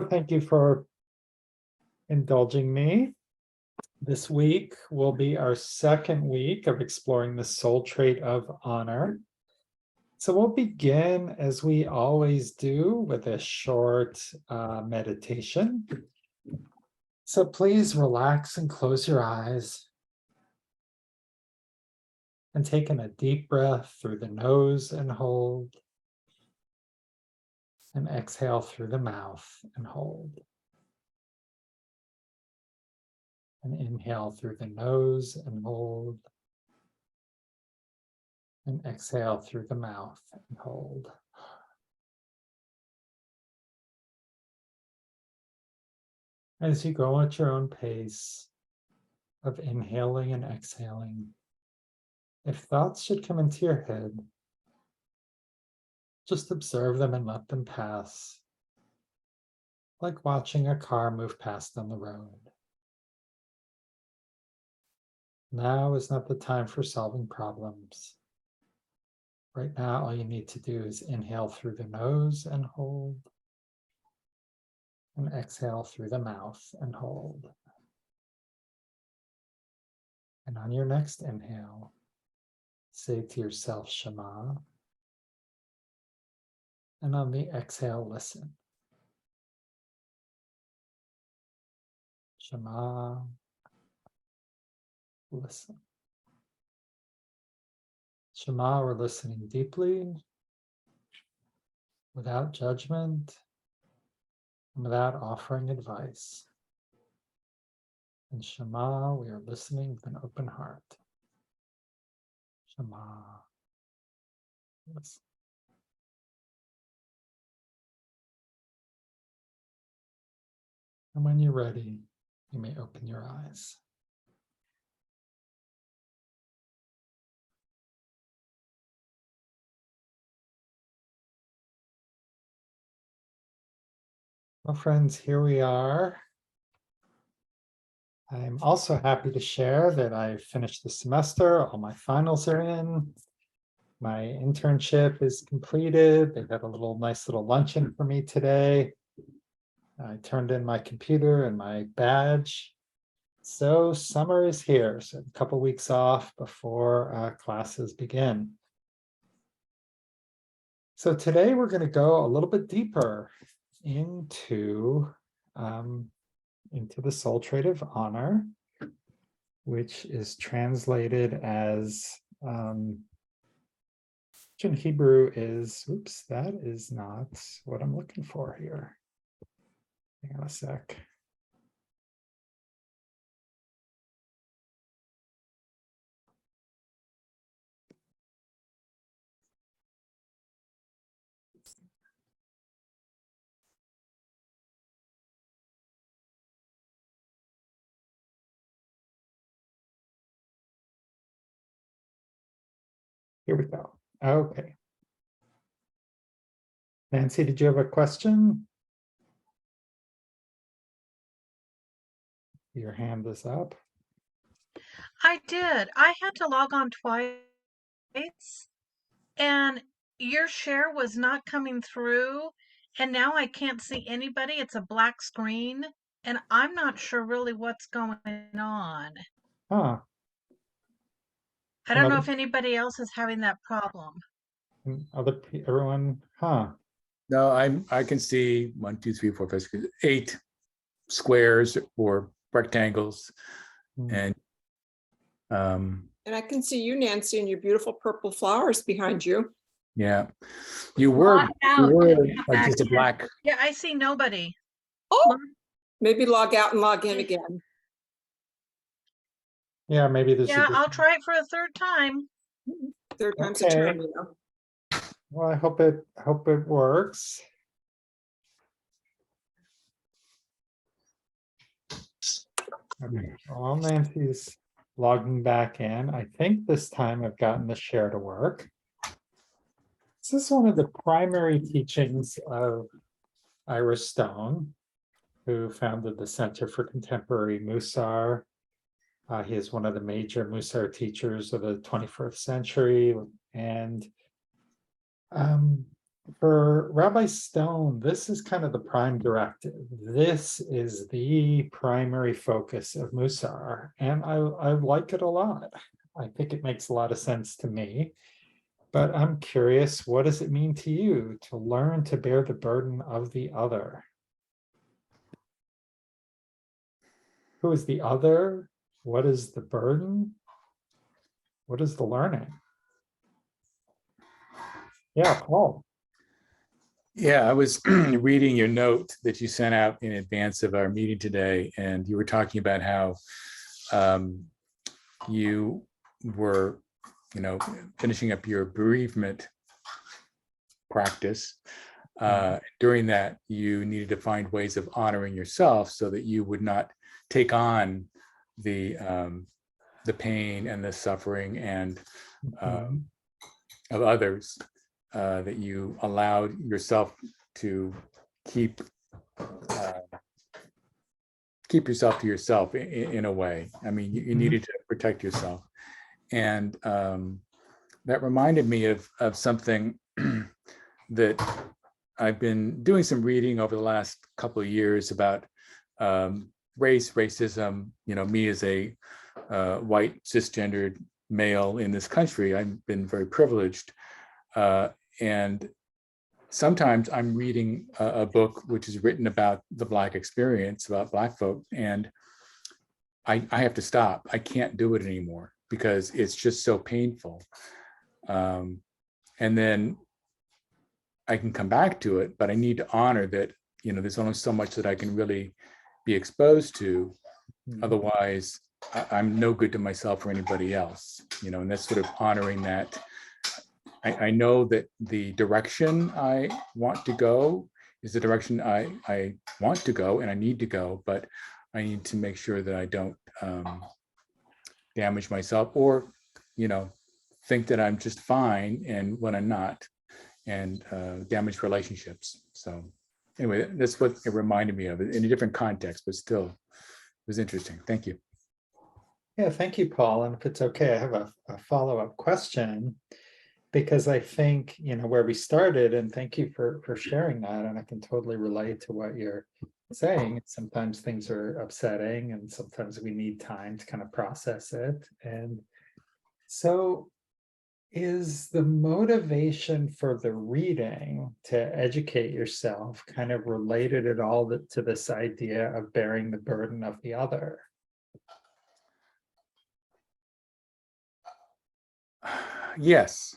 thank you for indulging me. This week will be our second week of exploring the soul trait of honor. So we'll begin, as we always do, with a short meditation. So please relax and close your eyes. And take in a deep breath through the nose and hold. And exhale through the mouth and hold. And inhale through the nose and hold. And exhale through the mouth and hold. As you go at your own pace of inhaling and exhaling, if thoughts should come into your head, just observe them and let them pass, like watching a car move past on the road. Now is not the time for solving problems. Right now, all you need to do is inhale through the nose and hold, and exhale through the mouth and hold. And on your next inhale, say to yourself, Shema. And on the exhale, listen. Shema, listen. Shema, we're listening deeply, without judgment, and without offering advice. And Shema, we are listening with an open heart. Shema, listen. And when you're ready, you may open your eyes. Well, friends, here we are. I'm also happy to share that I finished the semester. All my finals are in. My internship is completed. They had a nice little luncheon for me today. I turned in my computer and my badge. So summer is here. So a couple weeks off before classes begin. So today we're going to go a little bit deeper into the soul trait of honor, which is translated as, which in Hebrew is, oops, that is not what I'm looking for here. Hang on a sec. Here we go. Okay. Nancy, did you have a question? Your hand is up. I did. I had to log on twice, and your share was not coming through, and now I can't see anybody. It's a black screen, and I'm not sure really what's going on. Huh. I don't know if anybody else is having that problem. Everyone, huh? No, I can see 1, 2, 3, 4, 5, 6, 8 squares or rectangles, and I can see you, Nancy, and your beautiful purple flowers behind you. Yeah, you were like just a black. Yeah, I see nobody. Oh, maybe log out and log in again. Yeah, maybe there's. Yeah, I'll try it for a third time. Third time's a charm, you know. Well, I hope it works. Okay. Well, Nancy's logging back in. I think this time I've gotten the share to work. This is one of the primary teachings of Ira Stone, who founded the Center for Contemporary Mussar. He is one of the major Mussar teachers of the 21st century. And for Rabbi Stone, this is kind of the prime directive. This is the primary focus of Mussar, and I like it a lot. I think it makes a lot of sense to me. But I'm curious, what does it mean to you to learn to bear the burden of the other? Who is the other? What is the burden? What is the learning? Yeah, Paul. Yeah, I was reading your note that you sent out in advance of our meeting today, and you were talking about how you were, finishing up your bereavement practice. During that, you needed to find ways of honoring yourself so that you would not take on the pain and the suffering and of others, that you allowed yourself to keep yourself to yourself in a way. I mean, you needed to protect yourself. And that reminded me of something that I've been doing some reading over the last couple of years about racism. Me as a white cisgendered male in this country, I've been very privileged. And sometimes I'm reading a book which is written about the Black experience, about Black folk, and I have to stop. I can't do it anymore because it's just so painful. And then I can come back to it, but I need to honor that, there's only so much that I can really be exposed to. Otherwise, I'm no good to myself or anybody else, and that's sort of honoring that. I know that the direction I want to go is the direction I want to go and I need to go, but I need to make sure that I don't damage myself or, think that I'm just fine and when I'm not, and damage relationships. So anyway, that's what it reminded me of in a different context, but still it was interesting. Thank you. Yeah, thank you, Paul. And if it's okay, I have a follow-up question. Because I think, where we started, and thank you for sharing that, and I can totally relate to what you're saying. Sometimes things are upsetting, and sometimes we need time to kind of process it. And so is the motivation for the reading to educate yourself kind of related at all to this idea of bearing the burden of the other? Yes.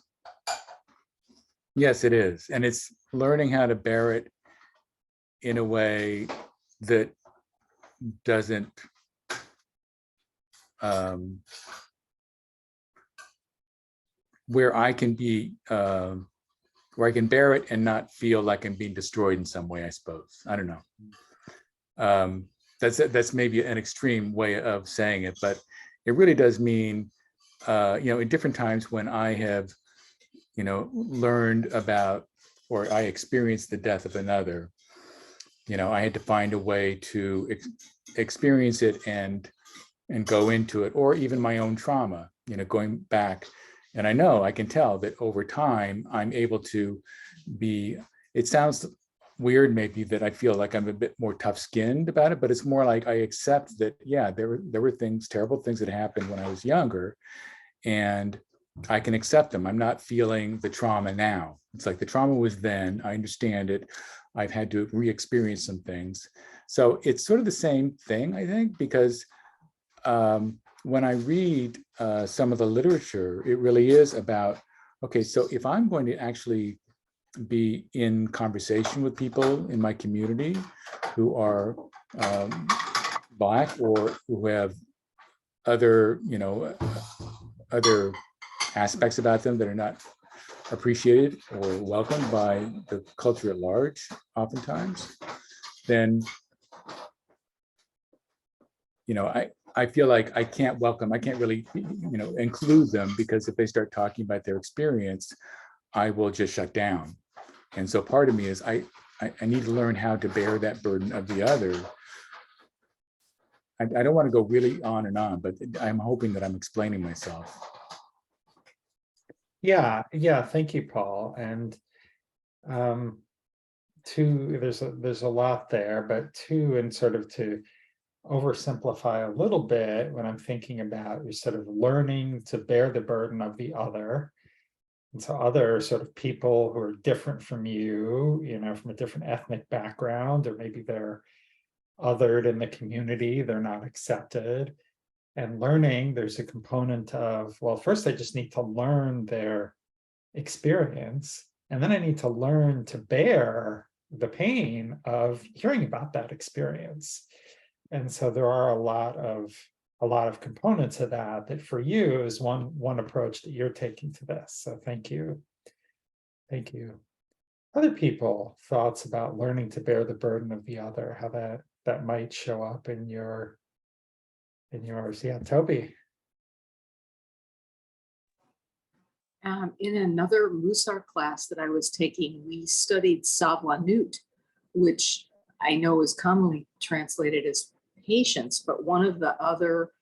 Yes, it is. And it's learning how to bear it in a way that doesn't where I can be where I can bear it and not feel like I'm being destroyed in some way, I suppose. I don't know. That's maybe an extreme way of saying it, but it really does mean, in different times when I have learned about or I experienced the death of another, I had to find a way to experience it and go into it, or even my own trauma, going back. And I can tell that over time, I'm able to be, it sounds weird maybe that I feel like I'm a bit more tough-skinned about it, but it's more like I accept that, yeah, there were things, terrible things that happened when I was younger, and I can accept them. I'm not feeling the trauma now. It's like the trauma was then, I understand it. I've had to re-experience some things. So it's sort of the same thing, I think, because when I read some of the literature, it really is about, okay, so if I'm going to actually be in conversation with people in my community who are Black or who have other, other aspects about them that are not appreciated or welcomed by the culture at large, oftentimes, then, I feel like I can't really, include them, because if they start talking about their experience, I will just shut down. And so part of me is I need to learn how to bear that burden of the other. I don't want to go really on and on, but I'm hoping that I'm explaining myself. Yeah, thank you, Paul. And Two, there's a lot there, but two, and sort of to oversimplify a little bit, when I'm thinking about you're sort of learning to bear the burden of the other. And so other sort of people who are different from you, from a different ethnic background, or maybe they're othered in the community, they're not accepted. And learning, there's a component of, well, first I just need to learn their experience, and then I need to learn to bear the pain of hearing about that experience. And so there are a lot of components of that for you is one approach that you're taking to this. So thank you. Thank you. Other people, thoughts about learning to bear the burden of the other, how that might show up in yours. Yeah, Toby. In another Mussar class that I was taking, we studied Savlanut, which I know is commonly translated as patience, but one of the other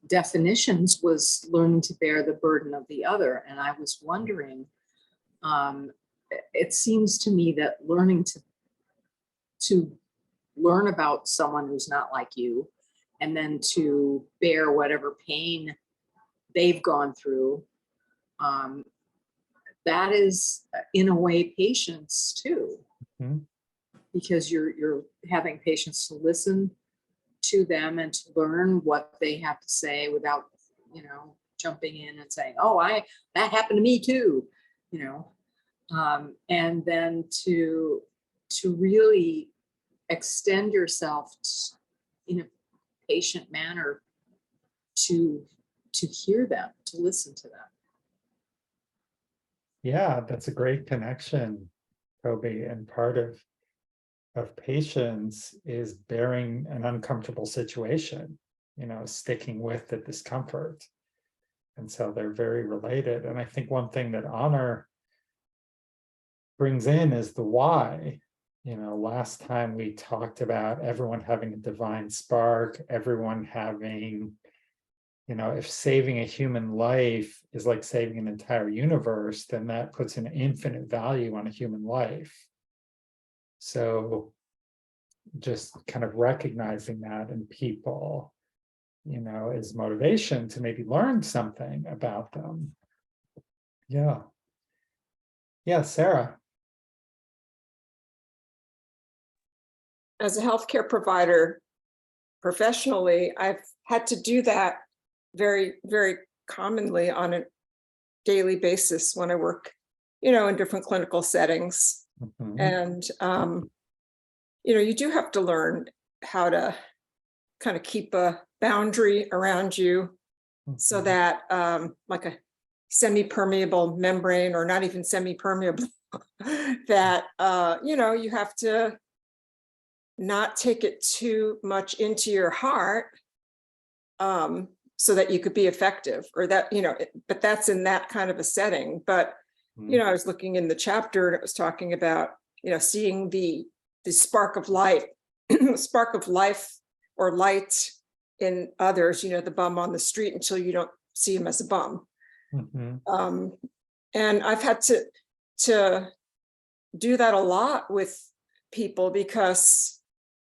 definitions was learning to bear the burden of the other. And I was wondering, it seems to me that learning to learn about someone who's not like you, and then to bear whatever pain they've gone through, that is in a way patience too. Mhm. Because you're having patience to listen to them and to learn what they have to say without, jumping in and saying, oh, that happened to me too, and then to really extend yourself in a patient manner to hear them, to listen to them. Yeah, that's a great connection, Toby. And part of patience is bearing an uncomfortable situation, sticking with the discomfort. And so they're very related. And I think one thing that honor brings in is the why. Last time we talked about everyone having a divine spark, everyone having, if saving a human life is like saving an entire universe, then that puts an infinite value on a human life. So just kind of recognizing that in people, is motivation to maybe learn something about them. Yeah. Yeah, Sarah. As a healthcare provider, professionally, I've had to do that very, very commonly on a daily basis when I work, in different clinical settings. Mhm. And, you do have to learn how to kind of keep a boundary around you so Mhm. that like a semi-permeable membrane, or not even semi-permeable, that, you have to not take it too much into your heart, so that you could be effective, or that, but that's in that kind of a setting. But, I was looking in the chapter and it was talking about, seeing the spark of light, spark of life or light in others, the bum on the street, until you don't see him as a bum. Mhm. And I've had to do that a lot with people because,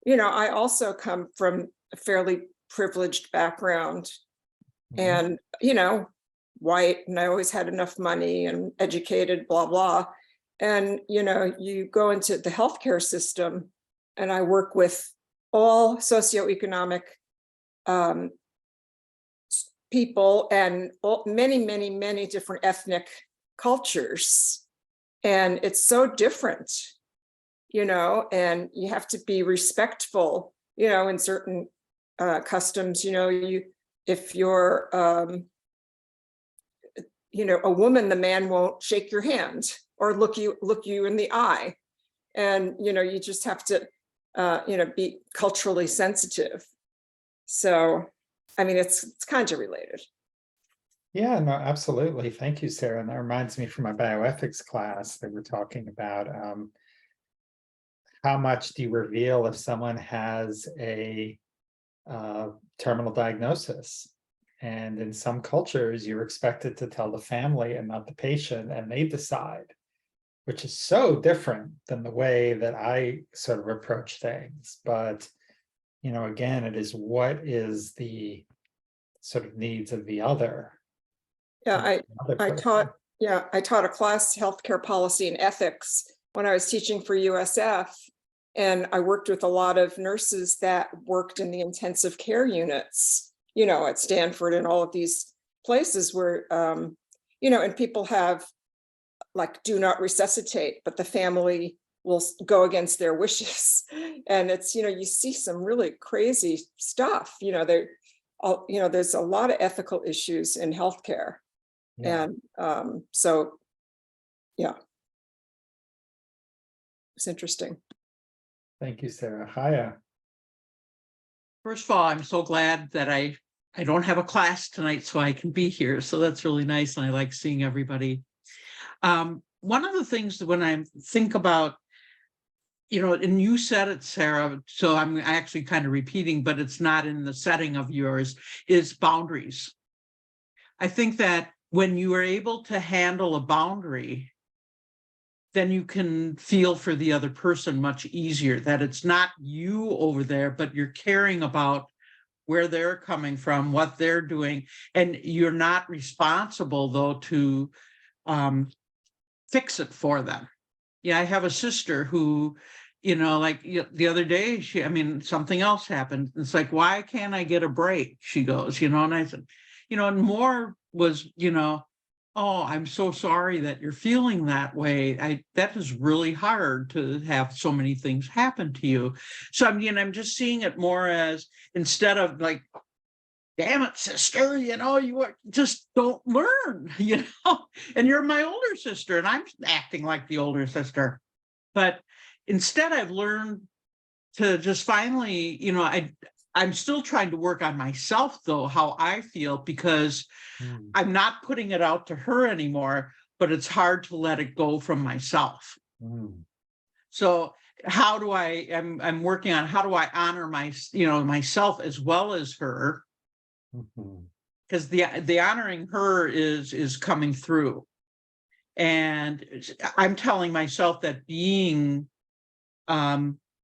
I also come from a fairly privileged background, Mhm. and, white, and I always had enough money and educated, blah, blah. And, you go into the healthcare system, and I work with all socioeconomic people and many, many, many different ethnic cultures. And it's so different, and you have to be respectful, in certain customs. If you're, a woman, the man won't shake your hand or look you in the eye. And, you just have to, be culturally sensitive. So, I mean, it's kind of related. Yeah, no, absolutely. Thank you, Sarah. And that reminds me from my bioethics class, they were talking about how much do you reveal if someone has a terminal diagnosis? And in some cultures, you're expected to tell the family and not the patient, and they decide. which is so different than the way that I sort of approach things. But, you know, again, it is what is the sort of needs of the other. Yeah, the other I person. taught, yeah, I taught a class, healthcare policy and ethics, when I was teaching for USF. And I worked with a lot of nurses that worked in the intensive care units, you know, at Stanford and all of these places where, you know, and people have like do not resuscitate, but the family will go against their wishes. And it's, you know, you see some really crazy stuff, you know, you know, there's a lot of ethical issues in healthcare. Yeah. And so, yeah, it's interesting. Thank you, Sarah. Hiya. First of all, I'm so glad that I don't have a class tonight, so I can be here. So that's really nice, and I like seeing everybody. One of the things that when I think about, you know, and you said it, Sarah, so I'm actually kind of repeating, but it's not in the setting of yours, is boundaries. I think that when you are able to handle a boundary, then you can feel for the other person much easier, that it's not you over there, but you're caring about where they're coming from, what they're doing, and you're not responsible though to fix it for them. Yeah, I have a sister who, you know, like the other day, I mean, something else happened. It's like, why can't I get a break? She goes, you know, and I said, you know, and more was, you know, oh, I'm so sorry that you're feeling that way. That is really hard to have so many things happen to you. So I mean, I'm just seeing it more as, instead of like, damn it, sister, you know, just don't learn, you know, and you're my older sister and I'm acting like the older sister. But instead I've learned to just finally, you know, I'm still trying to work on myself though, how I feel, because I'm not putting it out to her anymore, but it's hard to let it go from myself. So how do I'm working on how do I honor myself as well as her, because the honoring her is coming through. And I'm telling myself that being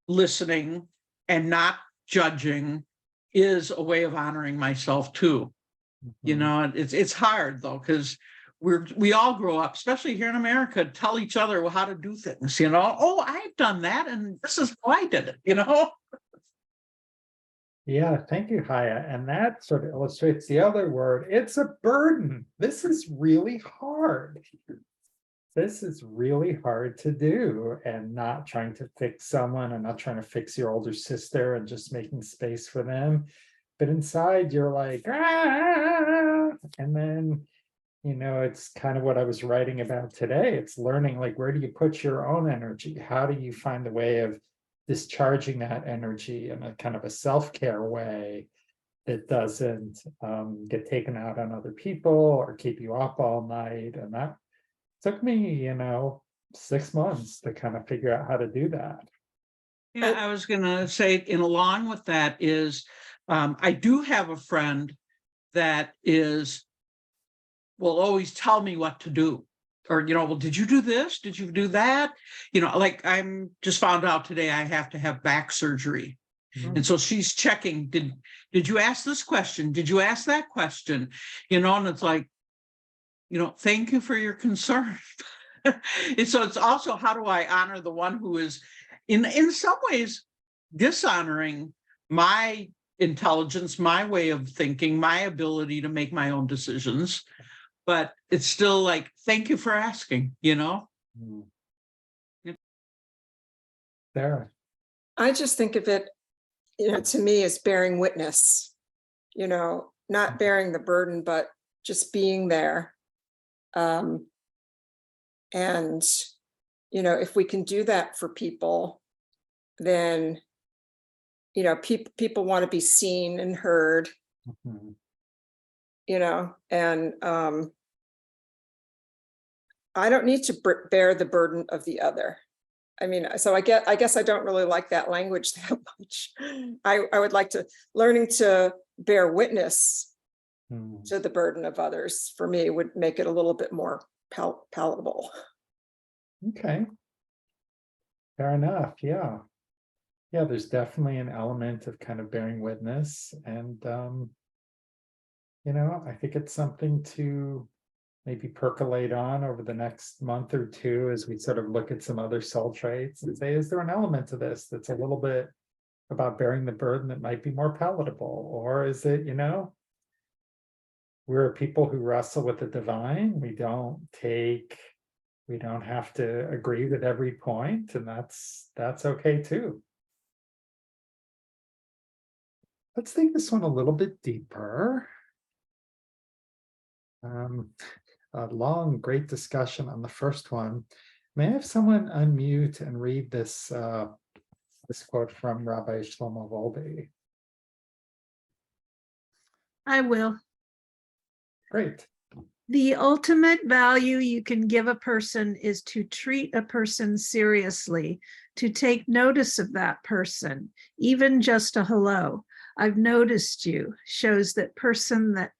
listening and not judging is a way of honoring myself too. You know, it's hard though, because we all grow up, especially here in America, tell each other how to do things, you know. Oh, I've done that and this is how I did it, you know. Yeah, thank you, Haya. And that sort of illustrates the other word. It's a burden. This is really hard. This is really hard to do, and not trying to fix someone and not trying to fix your older sister and just making space for them. But inside you're like, ah, and then, you know, it's kind of what I was writing about today. It's learning, like, where do you put your own energy? How do you find a way of discharging that energy in a kind of a self-care way that doesn't get taken out on other people or keep you up all night? And that took me, you know, 6 months to kind of figure out how to do that. Yeah, I was gonna say, and along with that is, I do have a friend that will always tell me what to do. Or, you know, well, did you do this? Did you do that? You know, like I'm just found out today I have to have back surgery. And so she's checking, did you ask this question? Did you ask that question? You know, and it's like, you know, thank you for your concern. And so it's also, how do I honor the one who is in some ways dishonoring my intelligence, my way of thinking, my ability to make my own decisions. But it's still like, thank you for asking, you know? Sarah. I just think of it, you know, to me as bearing witness, you know, not bearing the burden, but just being there. And, you know, if we can do that for people, then, you know, people want to be seen and heard, you know, and I don't need to bear the burden of the other. I mean, so I guess I don't really like that language that much. I would like to learning to bear witness to the burden of others, for me, would make it a little bit more palatable. Okay. Fair enough, yeah. Yeah, there's definitely an element of kind of bearing witness and I think it's something to maybe percolate on over the next month or two as we sort of look at some other cell traits and say, is there an element to this that's a little bit about bearing the burden that might be more palatable? Or is it, we're people who wrestle with the divine. We don't have to agree with every point, and that's okay too. Let's take this one a little bit deeper. A long, great discussion on the first one. May I have someone unmute and read this this quote from Rabbi Shlomo Volbe? I will. Great. The ultimate value you can give a person is to treat a person seriously, to take notice of that person, even just a hello. I've noticed you shows that person that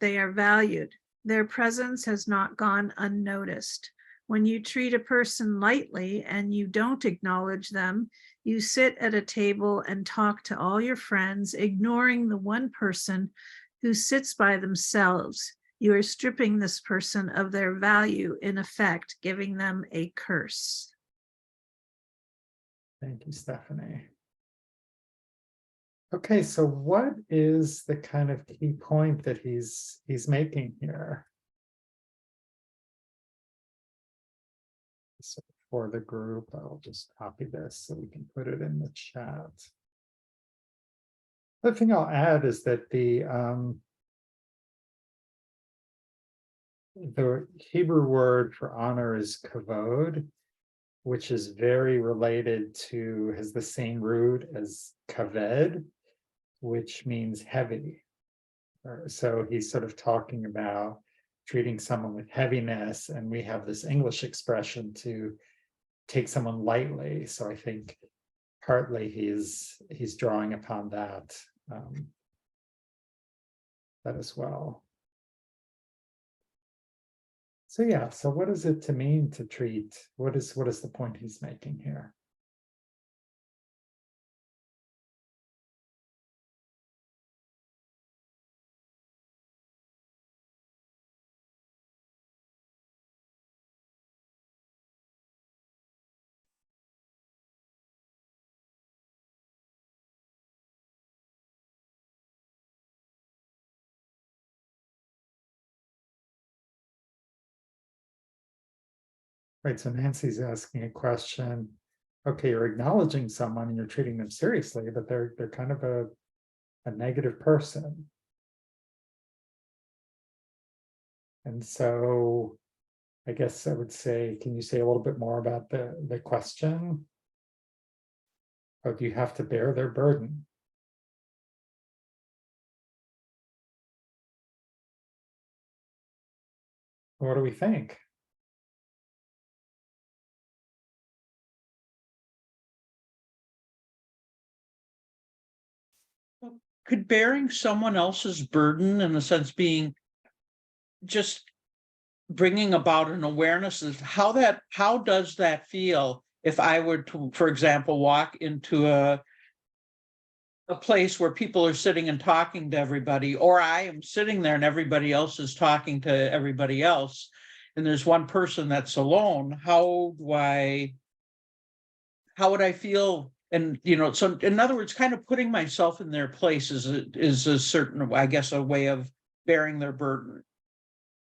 they are valued. Their presence has not gone unnoticed. When you treat a person lightly and you don't acknowledge them, you sit at a table and talk to all your friends, ignoring the one person who sits by themselves. You are stripping this person of their value, in effect, giving them a curse. Thank you, Stephanie. Okay, so what is the kind of key point that he's making here? So for the group, I'll just copy this so we can put it in the chat. The thing I'll add is that the Hebrew word for honor is kavod, which is very related to, has the same root as kaved, which means heavy. So he's sort of talking about treating someone with heaviness, and we have this English expression to take someone lightly. So I think partly he's drawing upon that as well. So yeah, so what is it to mean to treat? What is the point he's making here? Right, so Nancy's asking a question. Okay, you're acknowledging someone and you're treating them seriously, but they're kind of a negative person. And so I guess I would say, can you say a little bit more about the question? Or do you have to bear their burden? What do we think? Could bearing someone else's burden, in a sense, being just bringing about an awareness of how does that feel if I were to, for example, walk into a place where people are sitting and talking to everybody, or I am sitting there and everybody else is talking to everybody else, and there's one person that's alone. How would I feel? And so in other words, kind of putting myself in their place is a certain, I guess, a way of bearing their burden.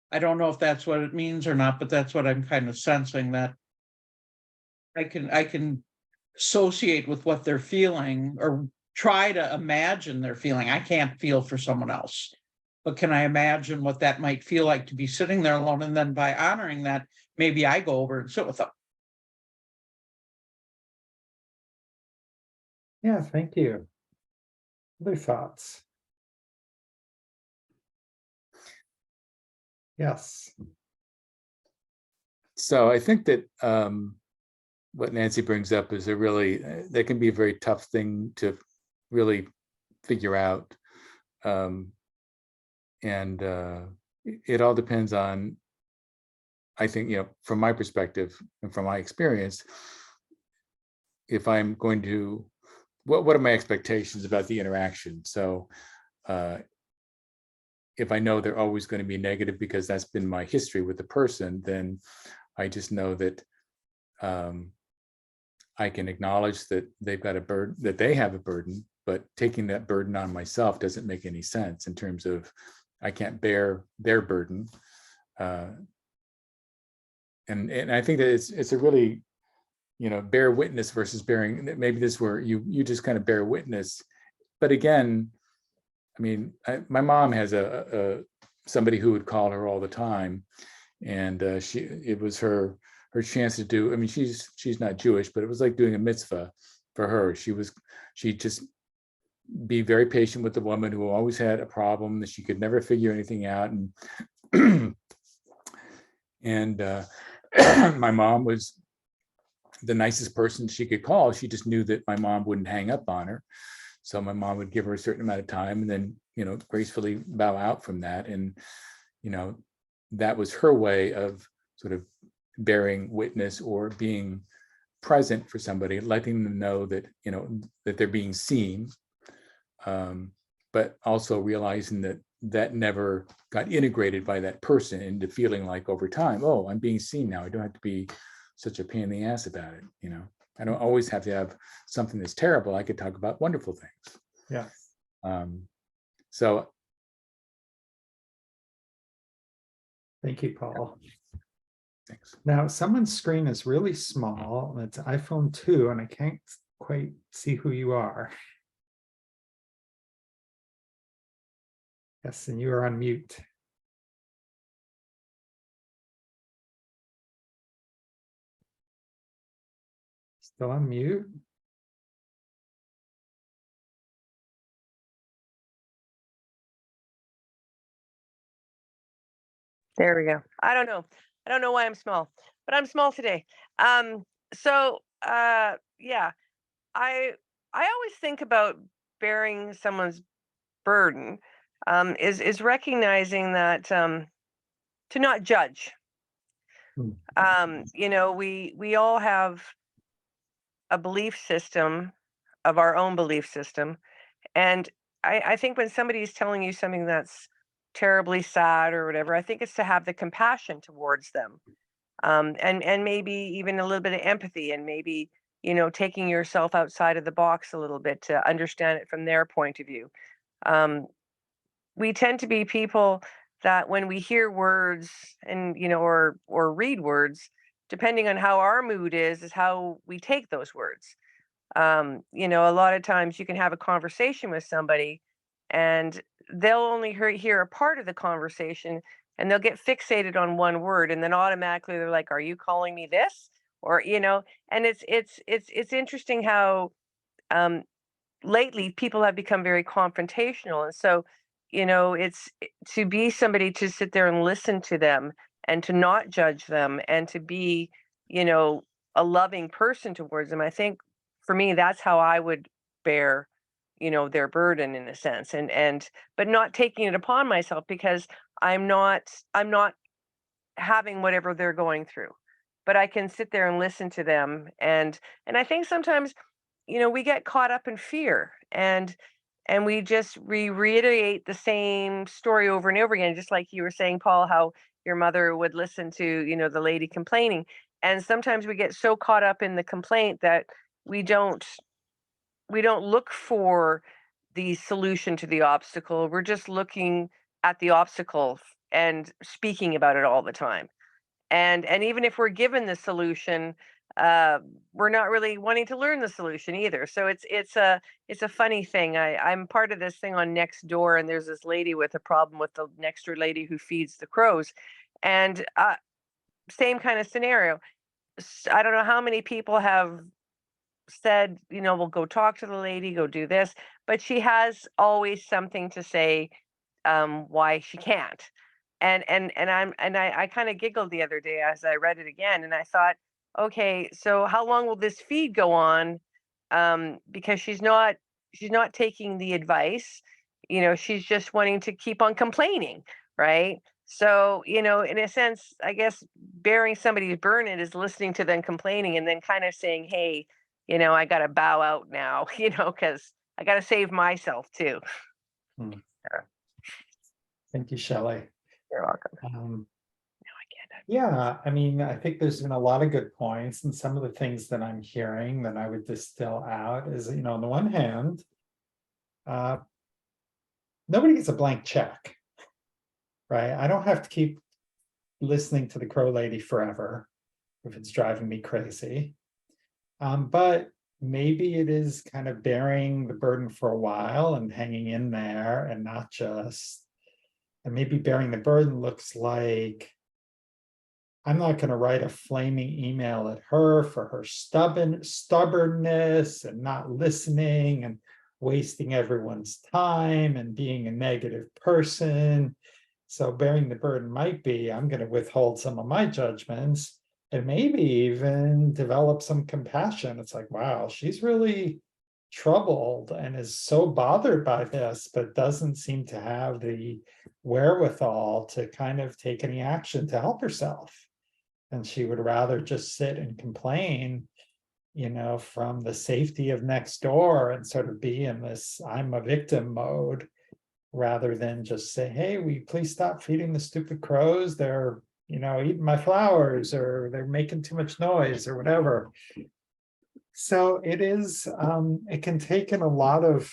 I don't know if that's what it means or not, but that's what I'm kind of sensing, that I can associate with what they're feeling, or try to imagine they're feeling. I can't feel for someone else, but can I imagine what that might feel like to be sitting there alone? And then by honoring that, maybe I go over and sit with them. Yeah, thank you. Other thoughts? Yes. So I think that what Nancy brings up is that can be a very tough thing to really figure out. And it all depends on I think, from my perspective and from my experience, if I'm going to, what are my expectations about the interaction? So if I know they're always going to be negative because that's been my history with the person, then I just know that I can acknowledge that they've got a burden, that they have a burden, but taking that burden on myself doesn't make any sense in terms of I can't bear their burden. And I think that it's a really, bear witness versus bearing, maybe this where you just kind of bear witness. But again, I mean, my mom has somebody who would call her all the time, and it was her chance to do. I mean, she's not Jewish, but it was like doing a mitzvah for her. She'd just be very patient with the woman who always had a problem that she could never figure anything out, and my mom was the nicest person she could call. She just knew that my mom wouldn't hang up on her. So my mom would give her a certain amount of time and then, gracefully bow out from that. And, that was her way of sort of bearing witness or being present for somebody, letting them know that, that they're being seen, but also realizing that never got integrated by that person into feeling like over time, oh, I'm being seen now. I don't have to be such a pain in the ass about it. I don't always have to have something that's terrible. I could talk about wonderful things. Yeah. So. Thank you, Paul. Thanks. Now, someone's screen is really small. It's iPhone 2, and I can't quite see who you are. Yes, and you are on mute. Still on mute. There we go. I don't know. I don't know why I'm small, but I'm small today. Yeah, I always think about bearing someone's burden, is recognizing that to not judge. We all have a belief system of our own belief system, and I think when somebody's telling you something that's terribly sad or whatever, I think it's to have the compassion towards them, and maybe even a little bit of empathy, and maybe taking yourself outside of the box a little bit to understand it from their point of view. We tend to be people that when we hear words and or read words, depending on how our mood is how we take those words. A lot of times you can have a conversation with somebody and they'll only hear a part of the conversation, and they'll get fixated on one word, and then automatically they're like, are you calling me this? Or and it's interesting how um lately people have become very confrontational, and so it's to be somebody to sit there and listen to them and to not judge them and to be you know a loving person towards them. I think for me that's how I would bear their burden in a sense, and but not taking it upon myself because I'm not having whatever they're going through, but I can sit there and listen to them. And I think sometimes we get caught up in fear, and we reiterate the same story over and over again, just like you were saying, Paul, how your mother would listen to the lady complaining, and sometimes we get so caught up in the complaint that we don't we don't look for the solution to the obstacle. We're just looking at the obstacle and speaking about it all the time. And even if we're given the solution, uh, we're not really wanting to learn the solution either. So it's a funny thing. I'm part of this thing on Nextdoor, and there's this lady with a problem with the next door lady who feeds the crows, and same kind of scenario. I don't know how many people have said, well, go talk to the lady, go do this, but she has always something to say why she can't. And I kind of giggled the other day as I read it again, and I thought, okay, so how long will this feed go on? Because she's not taking the advice. She's just wanting to keep on complaining, right? So, in a sense, I guess bearing somebody's burden is listening to them complaining and then kind of saying, hey, I got to bow out now, because I got to save myself too. Hmm. Yeah. Thank you, Shelley. You're welcome. Yeah, I mean, I think there's been a lot of good points, and some of the things that I'm hearing that I would distill out is, on the one hand, nobody gets a blank check, right? I don't have to keep listening to the crow lady forever if it's driving me crazy. But maybe it is kind of bearing the burden for a while and hanging in there and not just, and maybe bearing the burden looks like I'm not going to write a flaming email at her for her stubbornness and not listening and wasting everyone's time and being a negative person. So bearing the burden might be, I'm going to withhold some of my judgments and maybe even develop some compassion. It's like, wow, she's really troubled and is so bothered by this, but doesn't seem to have the wherewithal to kind of take any action to help herself. And she would rather just sit and complain, from the safety of next door and sort of be in this I'm a victim mode, rather than just say, hey, will you please stop feeding the stupid crows? They're, eating my flowers, or they're making too much noise, or whatever. So it is, it can take a lot of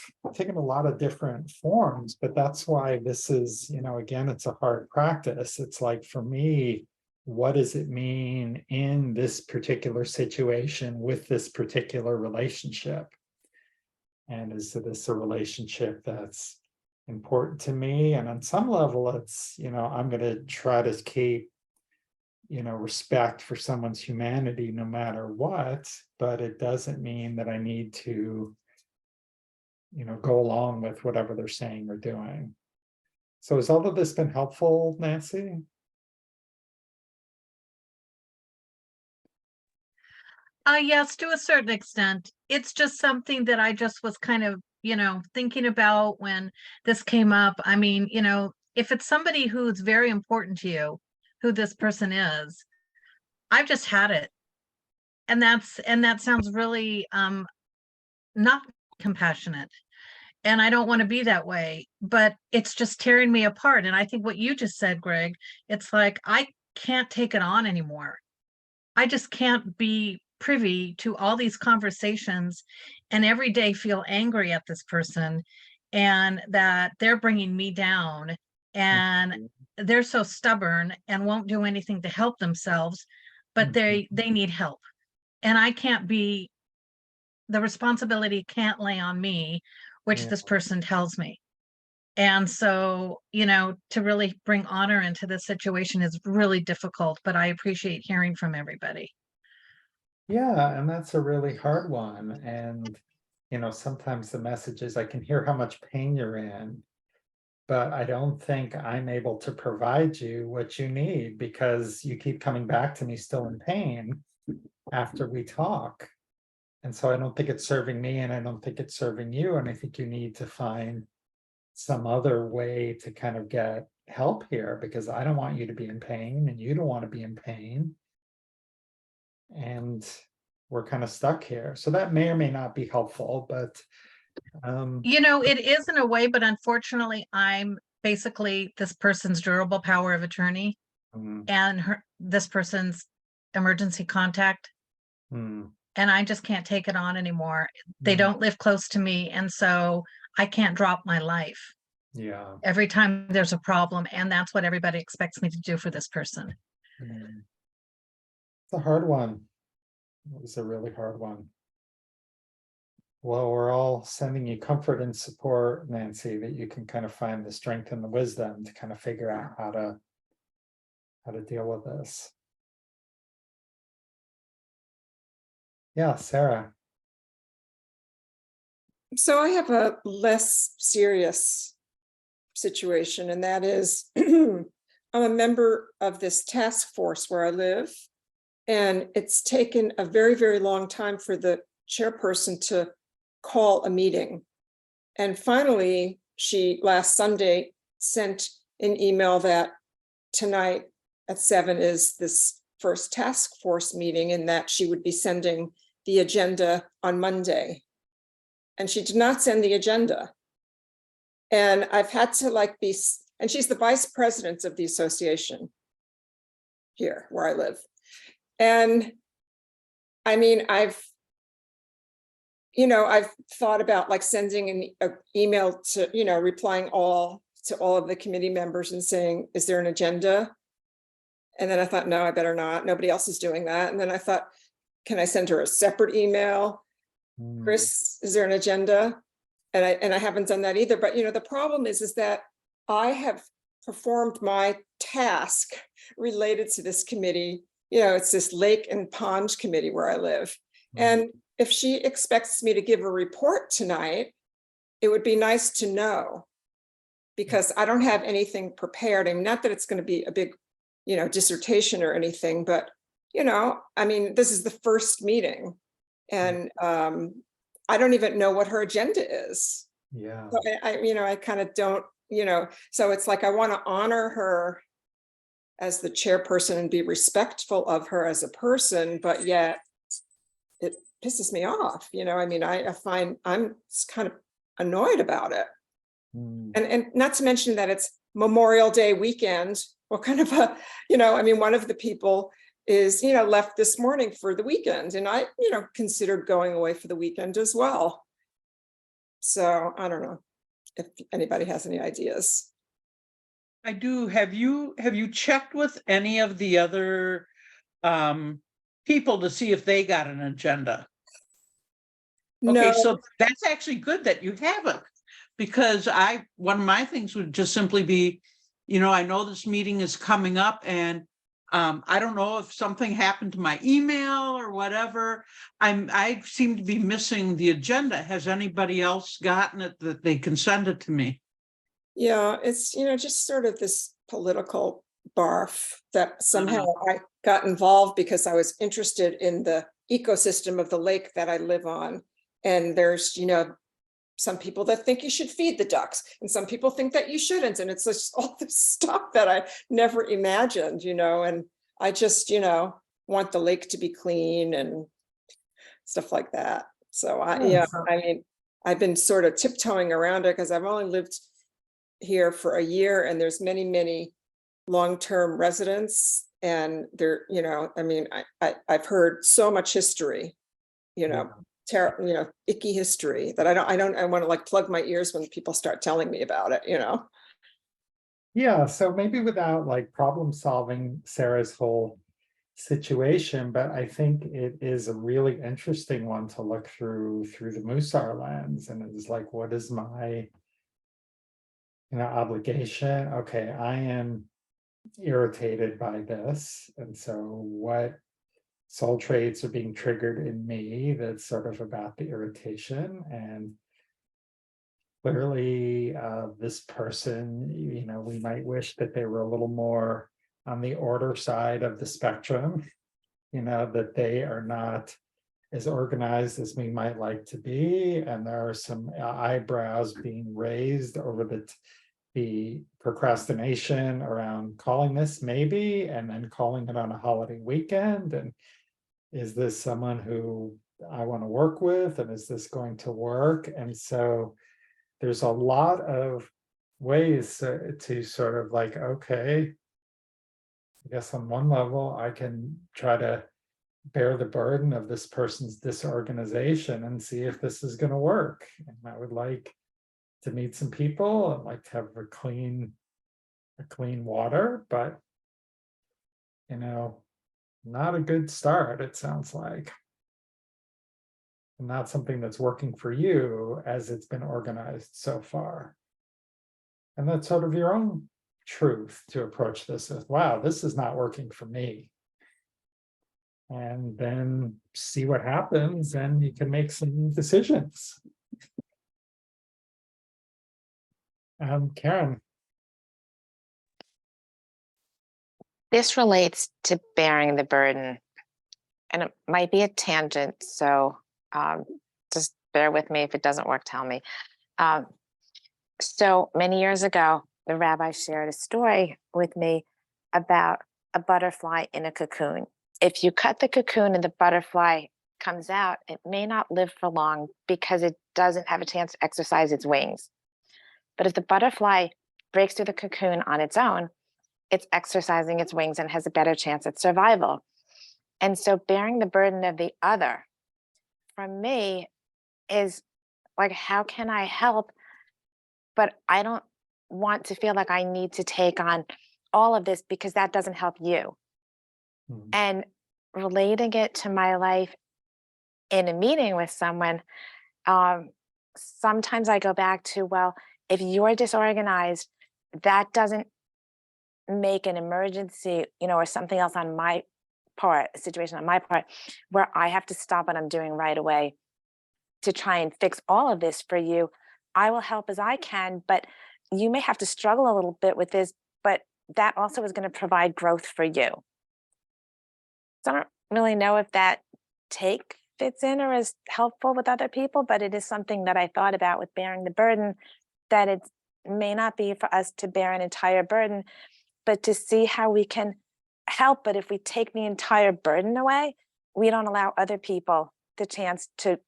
different forms, but that's why this is, again, it's a hard practice. It's like, for me, what does it mean in this particular situation with this particular relationship? And is this a relationship that's important to me? And on some level, it's, I'm going to try to keep, respect for someone's humanity no matter what, but it doesn't mean that I need to, go along with whatever they're saying or doing. So has all of this been helpful, Nancy? Yes, to a certain extent. It's just something that I just was kind of, thinking about when this came up. I mean, if it's somebody who's very important to you, who this person is, I've just had it. And that sounds really not compassionate. And I don't want to be that way, but it's just tearing me apart. And I think what you just said, Greg, it's like I can't take it on anymore. I just can't be privy to all these conversations and every day feel angry at this person and that they're bringing me down and they're so stubborn and won't do anything to help themselves, but they need help. And I can't be, the responsibility can't lay on me, which Yeah. this person tells me. And so, to really bring honor into this situation is really difficult, but I appreciate hearing from everybody. Yeah, and that's a really hard one. And, sometimes the message is I can hear how much pain you're in, but I don't think I'm able to provide you what you need because you keep coming back to me still in pain after we talk. And so I don't think it's serving me and I don't think it's serving you. And I think you need to find some other way to kind of get help here because I don't want you to be in pain and you don't want to be in pain. And we're kind of stuck here. So that may or may not be helpful, but it is in a way, but unfortunately, I'm basically this person's durable power of attorney and this person's emergency contact. And I just can't take it on anymore. They don't live close to me. And so I can't drop my life. Yeah. Every time there's a problem. And that's what everybody expects me to do for this person. It's a hard one. It was a really hard one. Well, we're all sending you comfort and support, Nancy, that you can kind of find the strength and the wisdom to kind of figure out how to deal with this. Yeah, Sarah. So I have a less serious situation, and that is I'm a member of this task force where I live, and it's taken a very, very long time for the chairperson to call a meeting. And finally, she last Sunday sent an email that tonight at 7 is this first task force meeting, and that she would be sending the agenda on Monday. And she did not send the agenda. And I've had to and she's the vice president of the association here where I live. And I mean, I've thought about sending an email to, replying to all of the committee members and saying, is there an agenda? And then I thought, no, I better not. Nobody else is doing that. And then I thought, can I send her a separate email? Chris, is there an agenda? And I haven't done that either. But the problem is that I have performed my task related to this committee. It's this lake and pond committee where I live. And if she expects me to give a report tonight, it would be nice to know, because I don't have anything prepared. I mean, not that it's going to be a big, dissertation or anything, but, I mean, this is the first meeting, and I don't even know what her agenda is. Yeah. So I kind of don't, so it's like I want to honor her as the chairperson and be respectful of her as a person, but yet it pisses me off. I mean, I find I'm kind of annoyed about it. And not to mention that it's Memorial Day weekend. What kind of a, I mean, one of the people is, left this morning for the weekend, and I, considered going away for the weekend as well. So I don't know if anybody has any ideas. I do. Have you checked with any of the other people to see if they got an agenda? Okay, No. so that's actually good that you haven't, because one of my things would just simply be, I know this meeting is coming up, and I don't know if something happened to my email or whatever. I seem to be missing the agenda. Has anybody else gotten it that they can send it to me? Yeah, it's, just sort of this political barf that somehow I got involved because I was interested in the ecosystem of the lake that I live on. And there's, some people that think you should feed the ducks, and some people think that you shouldn't. And it's just all this stuff that I never imagined, and I just, want the lake to be clean and stuff like that. So I mean, I've been sort of tiptoeing around it because I've only lived here for a year, and there's many, many long-term residents, and they're, I mean, I've heard so much history, icky history that I want to plug my ears when people start telling me about it, Yeah, so maybe without problem solving Sarah's whole situation, but I think it is a really interesting one to look through the Mussar lens, and it's like, what is my obligation? Okay, I am irritated by this, and so what soul traits are being triggered in me that's sort of about the irritation. And clearly this person, we might wish that they were a little more on the order side of the spectrum, that they are not as organized as we might like to be. And there are some eyebrows being raised over the procrastination around calling this maybe, and then calling it on a holiday weekend. And is this someone who I want to work with? And is this going to work? And so there's a lot of ways to sort of okay, I guess on one level, I can try to bear the burden of this person's disorganization and see if this is going to work. And I would like to meet some people. I'd like to have a clean water, but not a good start, it sounds like. And not something that's working for you as it's been organized so far. And that's sort of your own truth to approach this as, wow, this is not working for me. And then see what happens, and you can make some decisions. Karen. This relates to bearing the burden, and it might be a tangent, so just bear with me. If it doesn't work, tell me. So many years ago, the rabbi shared a story with me about a butterfly in a cocoon. If you cut the cocoon and the butterfly comes out, it may not live for long because it doesn't have a chance to exercise its wings. But if the butterfly breaks through the cocoon on its own, it's exercising its wings and has a better chance at survival. And so bearing the burden of the other, for me, is like, how can I help? But I don't want to feel like I need to take on all of this because that doesn't help you. Mm. And relating it to my life in a meeting with someone, sometimes I go back to, well, if you're disorganized, that doesn't make an emergency, or something else on my part, a situation on my part, where I have to stop what I'm doing right away to try and fix all of this for you. I will help as I can, but you may have to struggle a little bit with this, but that also is going to provide growth for you. So I don't really know if that take fits in or is helpful with other people, but it is something that I thought about with bearing the burden, that it may not be for us to bear an entire burden, but to see how we can help. But if we take the entire burden away, we don't allow other people the chance to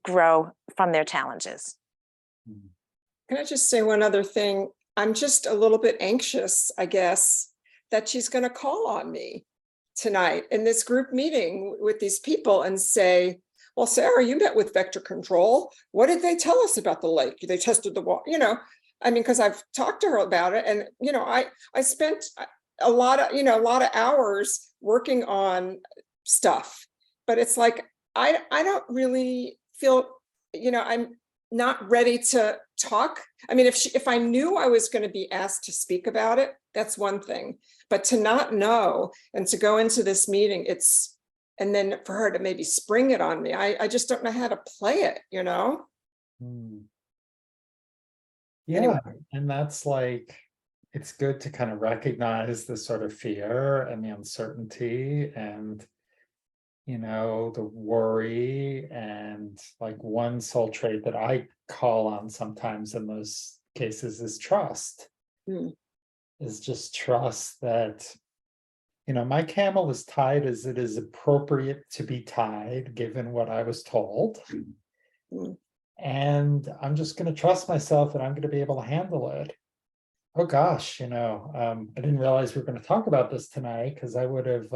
grow from their challenges. Can I just say one other thing? I'm just a little bit anxious, I guess, that she's going to call on me tonight in this group meeting with these people and say, well, Sarah, you met with vector control. What did they tell us about the lake? They tested the water, I mean, because I've talked to her about it, and I spent a lot of hours working on stuff, but it's like I don't really feel, I'm not ready to talk. I mean, if I knew I was going to be asked to speak about it, that's one thing, but to not know and to go into this meeting, and then for her to maybe spring it on me, I just don't know how to play it, Mm. Yeah, Anyway. and that's like, it's good to kind of recognize the sort of fear and the uncertainty and, the worry. And like, one soul trait that I call on sometimes in those cases is trust. Mm. Is just trust that, my camel is tied as it is appropriate to be tied, given what I was told. Mm. And I'm just going to trust myself that I'm going to be able to handle it. Oh gosh, I didn't realize we were going to talk about this tonight, because I would have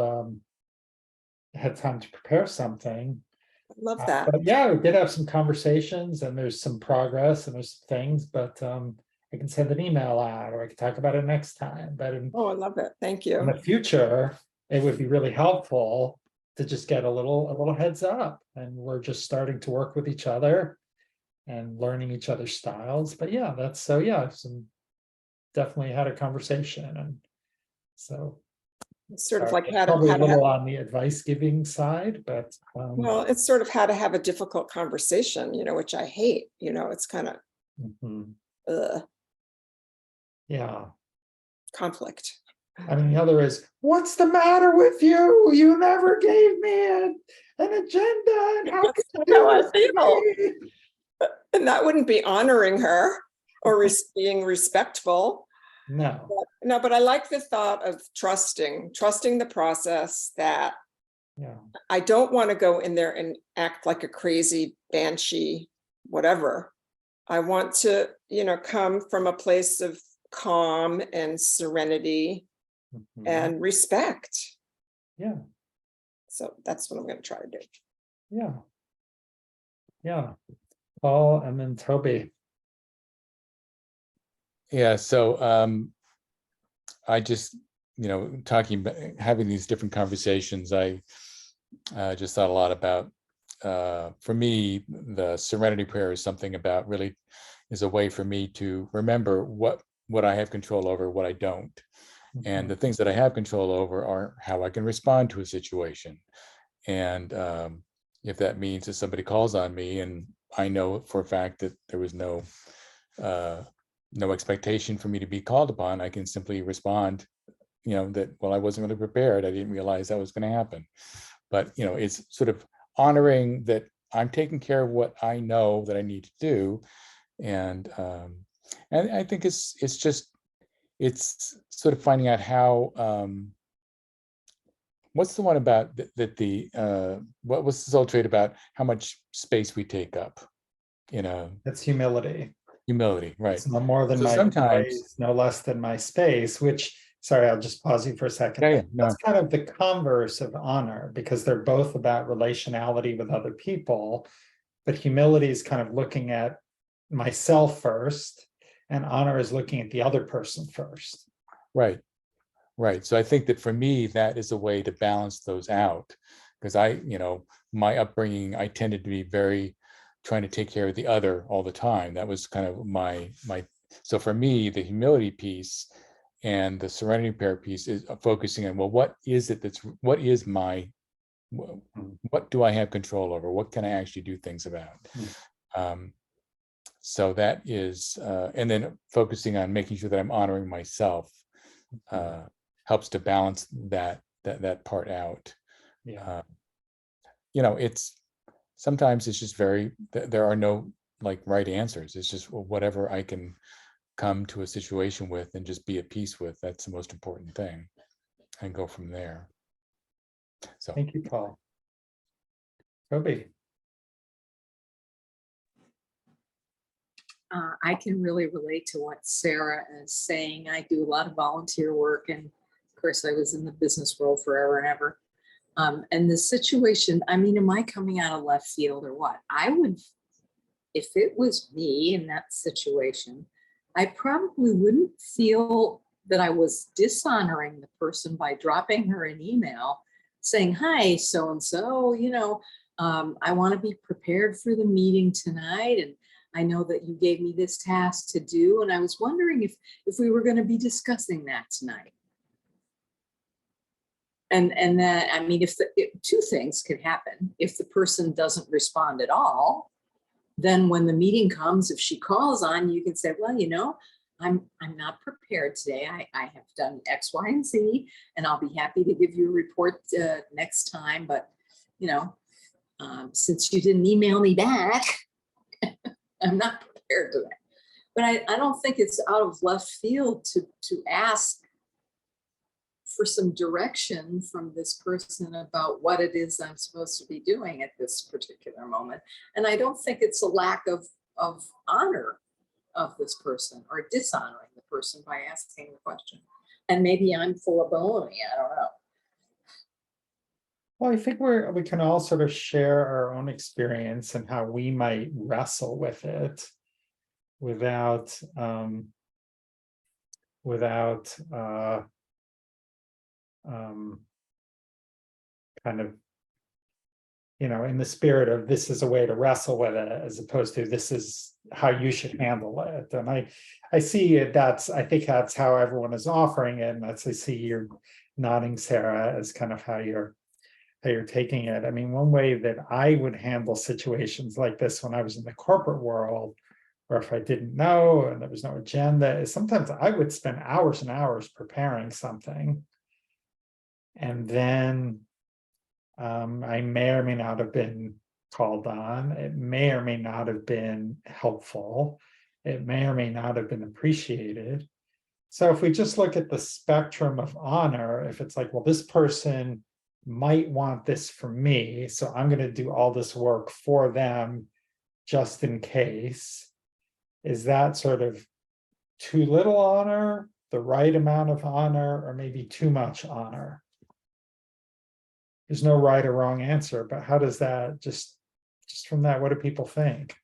had time to prepare something. I love that. But yeah, we did have some conversations, and there's some progress and there's some things, but I can send an email out, or I can talk about it next time. But in Oh, I love it. Thank in you. the future, it would be really helpful to just get a little heads up. And we're just starting to work with each other and learning each other's styles. But yeah, definitely had a conversation. And so It's sort of sorry, like it's how probably a to have, little on the advice giving side, but well, it's sort of how to have a difficult conversation, which I hate, it's kind of yeah. conflict. And the other is, what's the matter with you? You never gave me an agenda, and how could you do how I this to me? And that wouldn't be honoring her or being respectful. No. No, but I like the thought of trusting the process, that Yeah. I don't want to go in there and act like a crazy banshee, whatever. I want to, come from a place of calm and serenity Mhm. and respect. Yeah. So that's what I'm going to try to do. Yeah. Yeah. Paul and then Toby. Yeah, so I just, having these different conversations, I just thought a lot about, for me, the serenity prayer is something about really is a way for me to remember what I have control over, what I don't. And the things that I have control over are how I can respond to a situation. And if that means that somebody calls on me and I know for a fact that there was no expectation for me to be called upon, I can simply respond, that, well, I wasn't really prepared. I didn't realize that was going to happen. But, it's sort of honoring that I'm taking care of what I know that I need to do. And I think it's just it's sort of finding out how, what's the one about what was this old trait about how much space we take up? That's humility. Humility, right? It's no more than So my sometimes- voice, no less than my space, which, sorry, I'll just pause you for a second. Yeah, no. That's kind of the converse of honor, because they're both about relationality with other people. But humility is kind of looking at myself first, and honor is looking at the other person first. Right. Right. So I think that for me, that is a way to balance those out. Because my upbringing, I tended to be very trying to take care of the other all the time. That was kind of my, so for me, the humility piece and the serenity prayer piece is focusing on, well, what is what do I have control over? What can I actually do things about? So that is, and then focusing on making sure that I'm honoring myself helps to balance that part out. Yeah. It's sometimes it's just there are no like right answers. It's just whatever I can come to a situation with and just be at peace with. That's the most important thing, and go from there. So Thank you, Paul. Toby. I can really relate to what Sarah is saying. I do a lot of volunteer work, and of course I was in the business world forever and ever. And the situation, I mean, am I coming out of left field or what? I would, if it was me in that situation, I probably wouldn't feel that I was dishonoring the person by dropping her an email saying, hi, so-and-so, I want to be prepared for the meeting tonight. And I know that you gave me this task to do. And I was wondering if we were going to be discussing that tonight. And that, I mean, if two things can happen. If the person doesn't respond at all, then when the meeting comes, if she calls on, you can say, well, I'm not prepared today. I have done X, Y, and Z, and I'll be happy to give you a report next time. But, since you didn't email me back, I'm not prepared today. But I don't think it's out of left field to ask for some direction from this person about what it is I'm supposed to be doing at this particular moment. And I don't think it's a lack of honor of this person or dishonoring the person by asking the question. And maybe I'm full of baloney, I don't know. Well, I think we can all sort of share our own experience and how we might wrestle with it without kind of, in the spirit of this is a way to wrestle with it, as opposed to this is how you should handle it. And I see it, I think that's how everyone is offering it. And I see you're nodding, Sarah, as kind of how you're taking it. I mean, one way that I would handle situations like this when I was in the corporate world, or if I didn't know and there was no agenda, is sometimes I would spend hours and hours preparing something. And then I may or may not have been called on. It may or may not have been helpful. It may or may not have been appreciated. So if we just look at the spectrum of honor, if it's like, well, this person might want this from me, so I'm going to do all this work for them just in case, is that sort of too little honor, the right amount of honor, or maybe too much honor? There's no right or wrong answer, but how does that, just from that, what do people think?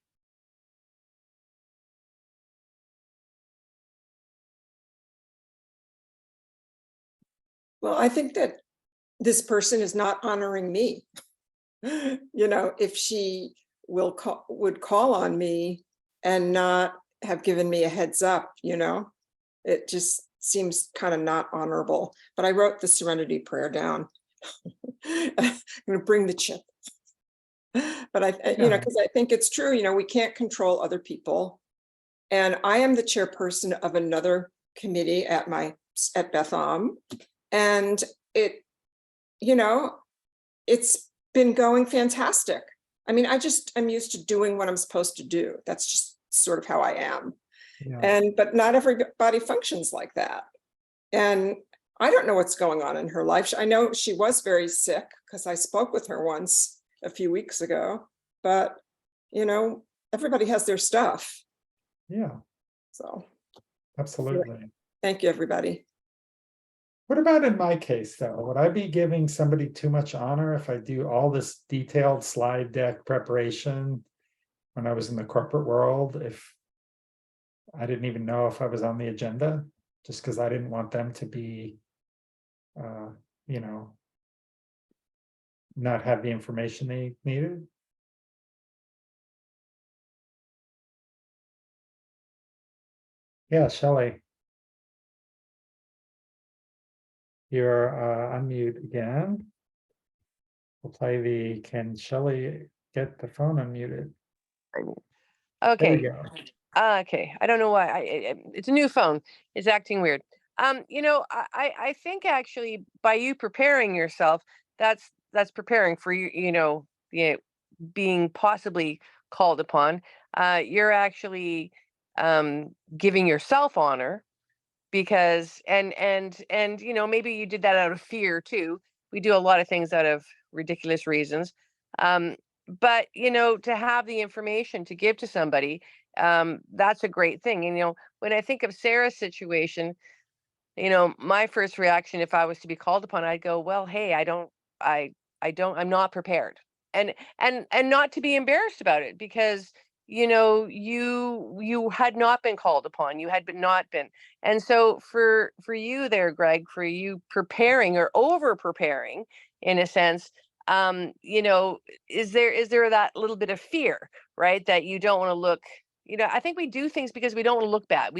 Well, I think that this person is not honoring me. If she would call on me and not have given me a heads up, it just seems kind of not honorable. But I wrote the serenity prayer down. I'm going to bring the chip. But because I think it's true, we can't control other people. And I am the chairperson of another committee at Beth Am. And it's been going fantastic. I mean, I'm used to doing what I'm supposed to do. That's just sort of how I am. Yeah. but not everybody functions like that. And I don't know what's going on in her life. I know she was very sick because I spoke with her once a few weeks ago, but everybody has their stuff. Yeah, So absolutely. thank you, everybody. What about in my case, though? Would I be giving somebody too much honor if I do all this detailed slide deck preparation when I was in the corporate world, if I didn't even know if I was on the agenda, just because I didn't want them to be, you know, not have the information they needed? Yeah, Shelley. You're unmute again. We'll play the, can Shelley get the phone unmuted? There we Okay. go. Okay. I don't know why. It's a new phone. It's acting weird. I think actually by you preparing yourself, that's preparing for you, being possibly called upon. You're actually giving yourself honor because maybe you did that out of fear too. We do a lot of things out of ridiculous reasons. But to have the information to give to somebody, that's a great thing. And when I think of Sarah's situation, my first reaction, if I was to be called upon, I'd go, well, hey, I'm not prepared. And not to be embarrassed about it, because you had not been called upon, you had not been. And so for you there, Greg, for you preparing or over preparing in a sense, is there that little bit of fear, right, that you don't want to look, I think we do things because we don't want to look bad.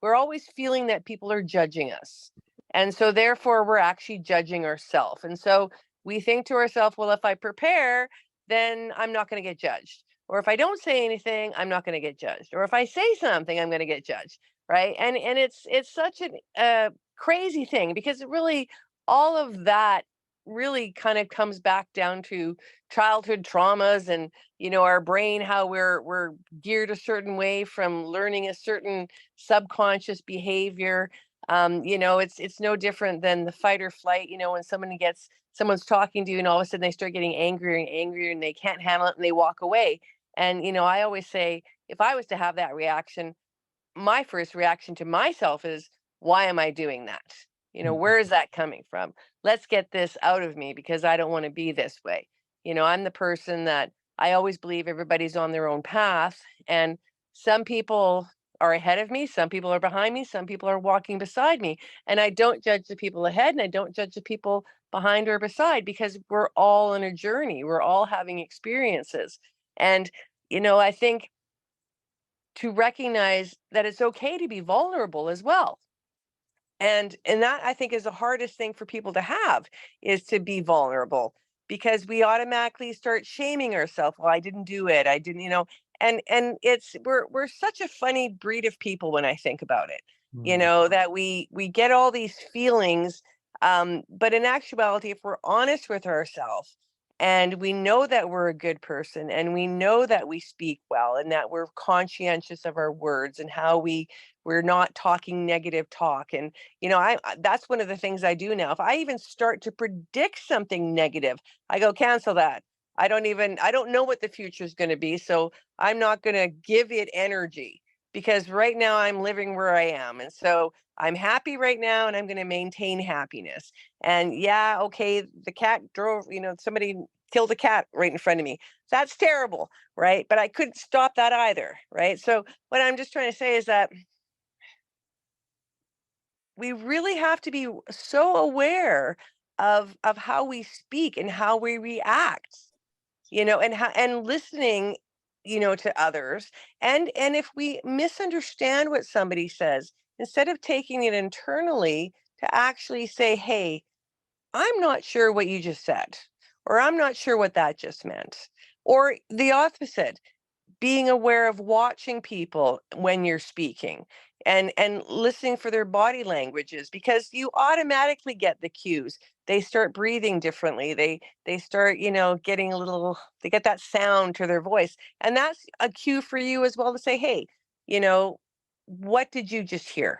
We're always feeling that people are judging us. And so therefore we're actually judging ourselves. And so we think to ourselves, well, if I prepare, then I'm not going to get judged. Or if I don't say anything, I'm not going to get judged. Or if I say something, I'm going to get judged. Right. And it's such a crazy thing, because it really, all of that really kind of comes back down to childhood traumas and our brain, how we're geared a certain way from learning a certain subconscious behavior. It's no different than the fight or flight. When someone's talking to you and all of a sudden they start getting angrier and angrier and they can't handle it and they walk away. And I always say, if I was to have that reaction, my first reaction to myself is, why am I doing that? Where is that coming from? Let's get this out of me, because I don't want to be this way. I'm the person that I always believe everybody's on their own path, and some people are ahead of me, some people are behind me, some people are walking beside me, and I don't judge the people ahead and I don't judge the people behind or beside, because we're all on a journey, we're all having experiences. And I think to recognize that it's okay to be vulnerable as well. And that, I think, is the hardest thing for people to have, is to be vulnerable, because we automatically start shaming ourselves. Well, I didn't do it. I didn't, and we're such a funny breed of people when I think about it, that we get all these feelings. But in actuality, if we're honest with ourselves, and we know that we're a good person, and we know that we speak well, and that we're conscientious of our words, and how we're not talking negative talk. And that's one of the things I do now. If I even start to predict something negative, I go, cancel that. I don't know what the future is going to be, so I'm not going to give it energy, because right now I'm living where I am. And so I'm happy right now, and I'm going to maintain happiness. And yeah, okay, the cat drove, somebody killed a cat right in front of me. That's terrible, right? But I couldn't stop that either, right? So what I'm just trying to say is that we really have to be so aware of how we speak and how we react, and listening, to others. And if we misunderstand what somebody says, instead of taking it internally, to actually say, hey, I'm not sure what you just said, or I'm not sure what that just meant. Or the opposite, being aware of watching people when you're speaking, and listening for their body languages, because you automatically get the cues. They start breathing differently, they start getting a little, they get that sound to their voice, and that's a cue for you as well, to say, hey, you know what did you just hear?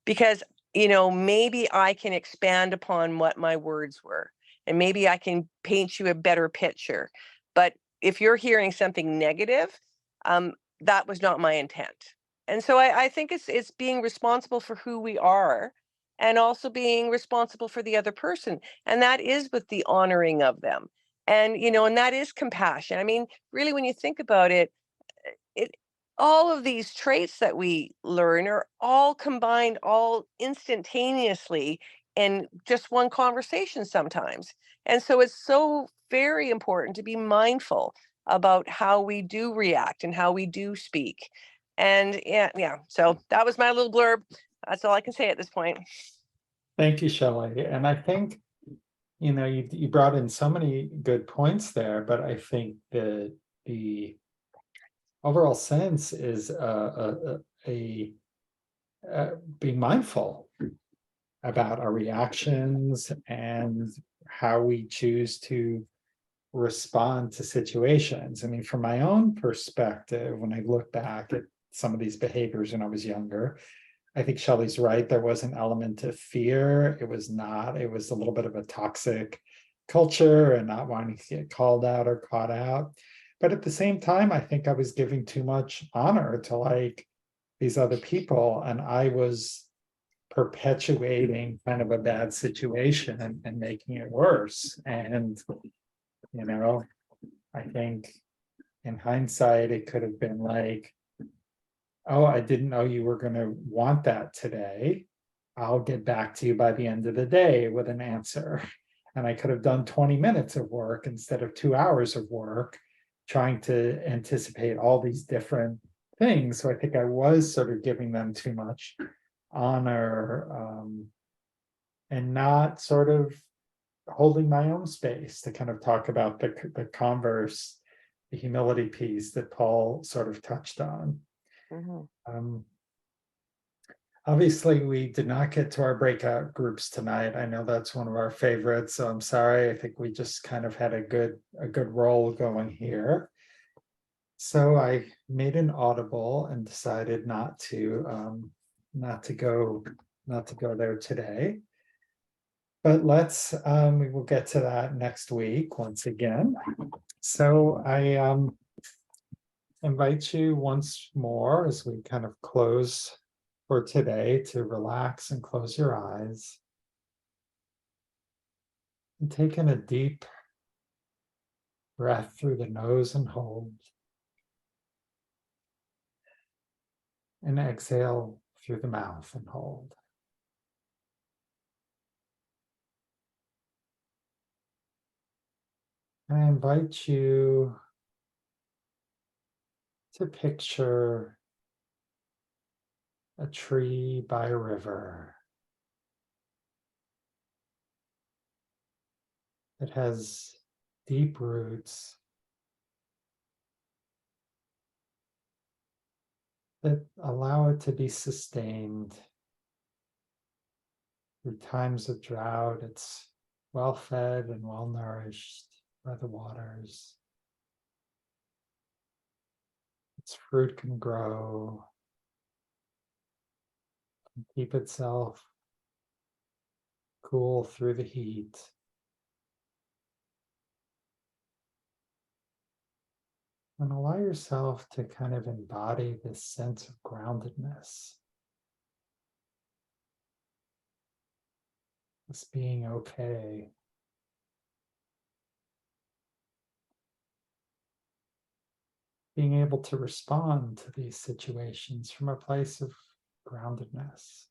Because, you know, maybe I can expand upon what my words were, and maybe I can paint you a better picture. But if you're hearing something negative, that was not my intent. And so I think it's being responsible for who we are, and also being responsible for the other person. And that is with the honoring of them. And, you know, and that is compassion. I mean, really, when you think about it, it all of these traits that we learn are all combined all instantaneously in just one conversation sometimes. And so it's so very important to be mindful about how we do react and how we do speak. And yeah, so that was my little blurb. That's all I can say at this point. Thank you, Shelley. And I think, you know, you brought in so many good points there, but I think that the overall sense is being mindful about our reactions and how we choose to respond to situations. I mean, from my own perspective, when I look back at some of these behaviors when I was younger, I think Shelley's right. There was an element of fear. It was a little bit of a toxic culture and not wanting to get called out or caught out. But at the same time, I think I was giving too much honor to like these other people, and I was perpetuating kind of a bad situation and making it worse. And, you know, I think in hindsight, it could have been like, oh, I didn't know you were going to want that today. I'll get back to you by the end of the day with an answer. And I could have done 20 minutes of work instead of 2 hours of work, trying to anticipate all these different things. So I think I was sort of giving them too much honor, and not sort of holding my own space to kind of talk about the converse, the humility piece that Paul sort of touched on. Obviously, we did not get to our breakout groups tonight. I know that's one of our favorites, so I'm sorry. I think we just kind of had a good roll going here. So I made an audible and decided not to go there today. But we will get to that next week once again. So I invite you once more as we kind of close for today to relax and close your eyes. And take in a deep breath through the nose and hold. And exhale through the mouth and hold. And I invite you to picture a tree by a river that has deep roots that allow it to be sustained through times of drought. It's well fed and well nourished by the waters. Its fruit can grow, can keep itself cool through the heat. And allow yourself to kind of embody this sense of groundedness. This being okay. Being able to respond to these situations from a place of groundedness.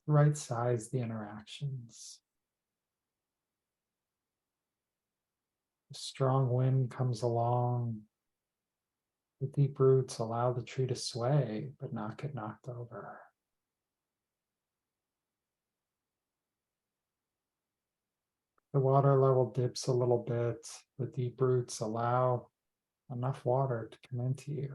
Right size the interactions. A strong wind comes along. The deep roots allow the tree to sway, but not get knocked over. The water level dips a little bit. The deep roots allow enough water to come into you.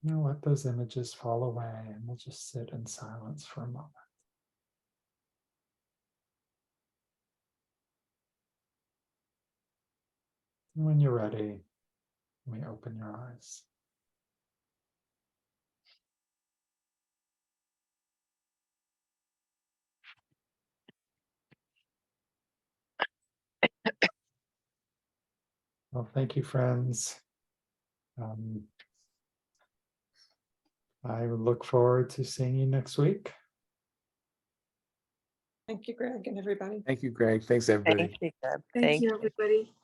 Now let those images fall away, and we'll just sit in silence for a moment. When you're ready, you may open your eyes. Well, thank you, friends. I look forward to seeing you next week. Thank you, Greg, and everybody. Thank you, Greg. Thanks, everybody. Thank you, Deb. Thank you, everybody.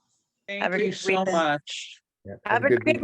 Have Thank a you good so weekend. much. Yeah, Have a good good weekend.